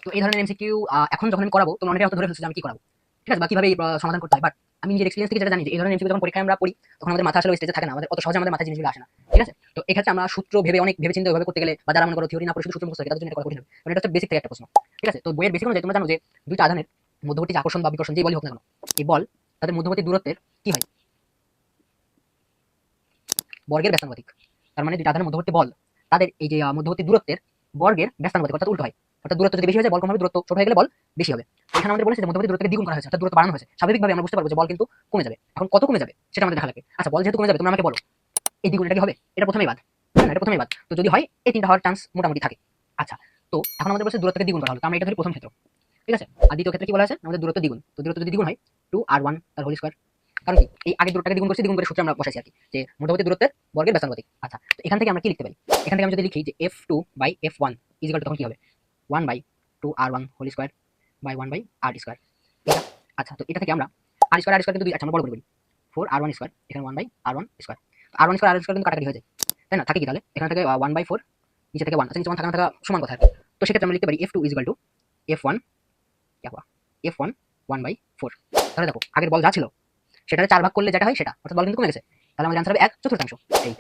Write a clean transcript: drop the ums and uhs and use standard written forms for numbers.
তো এই ধরনের এমসিকিউ এখন যখন আমি করাবো তোমরা অনেকে হয়তো ধরে ফেলছো যে আমি কি করাবো, ঠিক আছে, বা কিভাবে সমাধান করতে হয়। বাট আমি নিজের এক্সপিরিয়েন্স থেকে যেটা জানি যে এই ধরনের এমসিকিউ যখন পরীক্ষায় আমরা পড়ি তখন আমাদের মাথা আসলে ওই স্টেজে থাকে না, আমাদের অত সহজে আমাদের মাথায় জিনিসগুলো আসে না, ঠিক আছে। তো এক্ষেত্রে আমরা সূত্র ভেবে অনেক ভেবে চিন্তে ওইভাবে করতে গেলে বা যারা মনে করো থিওরি না পড়ে শুধু সূত্র মুখস্থ করে তাদের জন্য এটা করা কঠিন হবে, কারণ এটা হচ্ছে বেসিক থেকে একটা প্রশ্ন, ঠিক আছে। তো বইয়ের বেসিক অনুযায়ী তোমরা জানো যে দুইটা আধানের মধ্যবর্তী যে আকর্ষণ বা বিকর্ষণ যেই বলই হোক না কেন, এই বল তাদের মধ্যবর্তী দূরত্বের কি হয়, বর্গের ব্যস্তানুপাতিক। তার মানে দুইটা আধানের মধ্যবর্তী বল তাদের এই যে মধ্যবর্তী দূরত্বের বর্গের ব্যস্তানুপাতিক, অর্থাৎ উল্টো হয়। অর্থাৎ দূরত্ব যদি বেশি হয়ে যায় বল কম হবে, দূরত্ব ছোট হয়ে গেলে বল বেশি হবে। তো এখানে আমাদের বলেছে যে মধ্যবর্তী দূরত্বকে দ্বিগুণ করা হয়েছে, অর্থাৎ দূরত্ব বাড়ানো হয়েছে। স্বাভাবিকভাবে আমরা বুঝতে পারবো যে বল কিন্তু কমে যাবে। এখন কত কমে যাবে সেটা আমাদের দেখা লাগবে। আচ্ছা, বল যেহেতু কমে যাবে তোমরা আমাকে বলো এই দ্বিগুণ এটা কি হবে? এটা প্রথমেই বাদ, না এটা প্রথমেই বাদ। তো যদি হয় এই তিনটা হওয়ার চান্স মোটামুটি থাকে। আচ্ছা, তো এখন আমাদের বলছে দূরত্বকে দ্বিগুণ করা হলো, তো আমরা এটা ধরি প্রথম ক্ষেত্র, ঠিক আছে। আর দ্বিতীয় ক্ষেত্রে কি বলা আছে, আমাদের দূরত্ব দ্বিগুণ। তো দূরত্ব যদি দ্বিগুণ হয় 2r1 তার হোল স্কয়ার। কারণ কি এই আগের দূরত্বটাকে দ্বিগুণ করছি, দ্বিগুণ করে সূত্রে আমরা বসাইছি আর কি, যে মধ্যবর্তী দূরত্বের বর্গের ব্যস্তানুপাতিক। আচ্ছা, তো এখান থেকে আমরা কি লিখতে পারি? এখান থেকে আমি যদি লিখি যে f2/f1 ইকুয়াল টু তখন কি হবে 1/2r1 whole square by 1/r square, এটা। আচ্ছা, তো এটা থেকে আমরা আর স্কয়ার কিন্তু দুই, আচ্ছা আমরা বড় করে বলি 4r1 স্কয়ার, এখানে 1/r1 স্কয়ার। আর1 স্কয়ার আর স্কয়ার কিন্তু কাটাকাটি হয়ে যায়, তাই না? থাকে কি তাহলে এখান থেকে 1/4, নিচে থেকে 1, আচ্ছা নিচে 1 থাকা না থাকা সমান কথা আর কি। তো সেক্ষেত্রে আমরা লিখতে পারি f2 ইকুয়াল টু f1 क्या हुआ f1 1/4। তাহলে দেখো আগের বল যা ছিল সেটাকে 4 ভাগ করলে যেটা হয় সেটা, অর্থাৎ বল কিন্তু কমে গেছে। তাহলে আমাদের আনসার হবে 1/4। এই